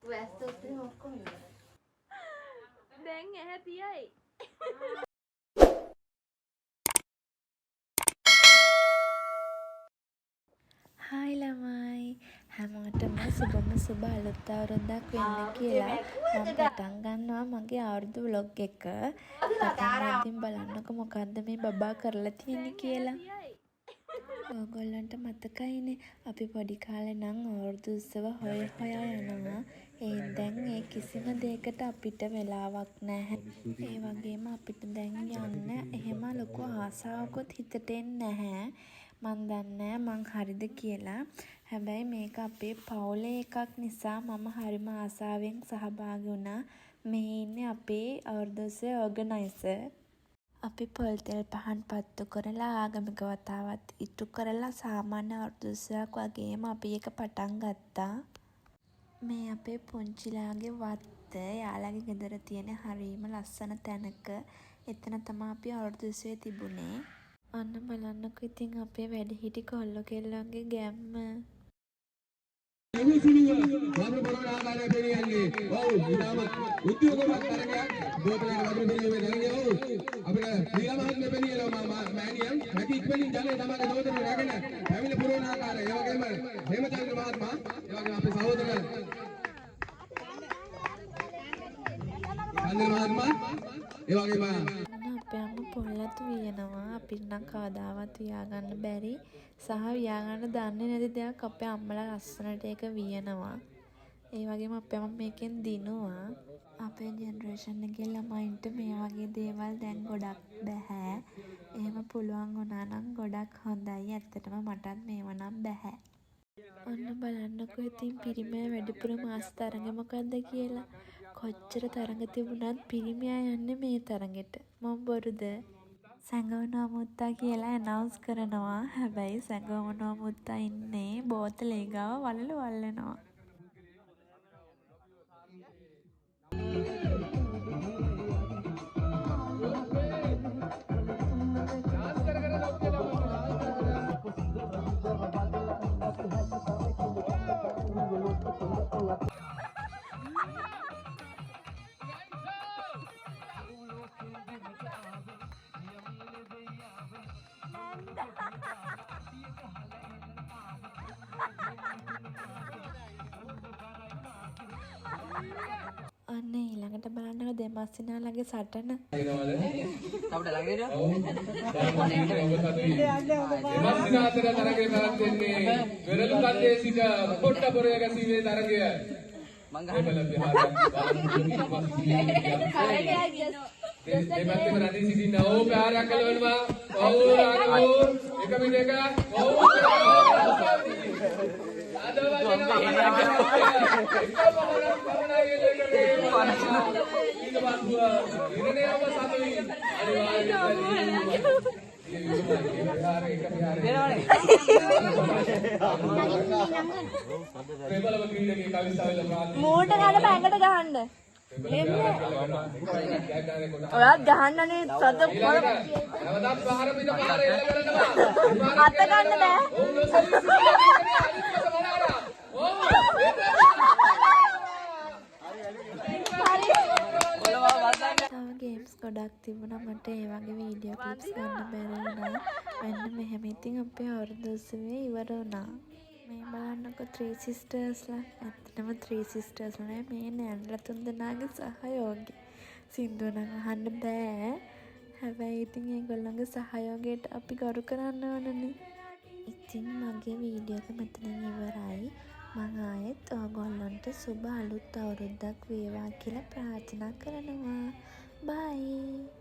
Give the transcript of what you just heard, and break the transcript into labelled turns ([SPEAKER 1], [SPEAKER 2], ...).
[SPEAKER 1] වැස්සොත් එහෙම ඔක්කොම ඉවරයි.
[SPEAKER 2] දැන් ඇහැ තියයි.
[SPEAKER 3] හායි ළමයි හැමෝටම සුබ අලුත් අවුරුද්දක් වෙන්න කියලා මම පටන් ගන්නවා මගේ අවුරුදු ව්ලොග් එක. පටන් ගද්දිම බලන්නකො මොකද්ද මේ බබා කරලා තියෙන්නේ කියලා. ඕගොල්ලන්ට මතකයිනේ අපි පොඩි කාලේ නම් අවුරුදු උත්සව හොයා යනවා. දැන් ඒ කිසිම දෙයකට අපිට වෙලාවක් නැහැ. ඒ වගේම අපිට දැන් යන්න එහෙම ලොකු ආසාවකුත් හිතට එන්නේ නැහැ. මන් දන්නේ මං හරිද කියලා. හැබැයි මේක අපේ පවුලේ එකක් නිසා මම හරිම ආසාවෙන් සහභාගී වුණා. මේ ඉන්නේ අපේ අවුරුදු උත්සවයේ ඕගනයිසර්. අපි පොල් තෙල් පහන් පත්තු කරලා ආගමික වතාවත් ඉටු කරලා සාමාන්‍ය අවුරුදු උත්සවයක් වගේම අපි එක පටන් ගත්තා. මේ අපේ පුංචිලාගේ වත්ත. යාළගේ ගෙදර තියෙන හරිම ලස්සන තැනක. එතන තමයි අපි අවුරුදු උත්සවයේ තිබුණේ. අන්න බලන්නකො ඉතින් අපේ වැඩිහිටි කොල්ලෝ කෙල්ලන්ගේ ගැම්ම. අපේ අම්ම පොල්ලත් වියනවා. අපිට නම් කවදාවත් වියාගන්න බැරි සහ වියාගන්න දන්නේ නැති දෙයක් අපේ අම්මලා ලස්සනට ඒක වියනවා. ඒ වගේම අපේ අම්ම මේකෙන් දිනුවා. අපේ ජෙනරේෂන් එකේ ළමයින්ට මේ වගේ දේවල් දැන් ගොඩක් බැහැ. එහෙම පුළුවන් වුණා නම් ගොඩක් හොඳයි. ඇත්තටම මටත් මේව නම් බැහැ. ඔන්න බලන්නකෝ ඉතින් පිරිමෑ වැඩිපුරම ආස තරඟ මොකද්ද කියලා. කොච්චර තරඟ තිබුණත් පිරිමියා යන්නේ මේ තරගෙට. මම බොරුද? සැඟවුණු අමුත්තා කියලා ඇනවුන්ස් කරනවා. හැබැයි සැඟවුණු අමුත්තා ඉන්නේ බෝතලේ ගාව වලලු වල්ලනවා. අන්න ඊළඟට බලන්නකො දෙමස්සිනාලගේ සටන.
[SPEAKER 4] දෙමස්සිනා අතර තරගය පැවැත්වෙන්නේ වෙරළු කන්දේ සිට කොට්ටපොරය ගැසීමේ තරගය. දෙපැත්තෙම රැඳී සිටින ඕ ප්‍රහාරයක් කළවනවා. ඔව් රාගෝ එක මිනිහක ඔව්
[SPEAKER 2] මූට ගන්න බැංගට ගහන්න. ඔයාත් ගහන්නනේ සත අත ගන්න බෑ.
[SPEAKER 3] තව ගේම්ස් ගොඩක් තිබුණා. මට ඒ වගේ වීඩියෝ ක්ලිප්ස් ගන්න බැරි වුණා. මෙන්න මෙහෙම ඉතින් අපේ අවුරුදු උත්සවය ඉවර වුණා. මේ බලන්නකො 3 sisters ලා. ඇත්තටම 3 sisters නේ මේ නෑනලා තුන්දෙනාගේ සහයෝගය. සින්දුව නම් අහන්න බෑ. හැබැයි ඉතින් ඒගොල්ලන්ගේ සහයෝගයට අපි ගරු කරන්න ඕනනේ. ඉතින් මගේ වීඩියෝ එක මෙතනින් ඉවරයි. මම ආයෙත් ඔයගොල්ලන්ට සුබ අලුත් අවුරුද්දක් වේවා කියලා ප්‍රාර්ථනා කරනවා. බයි.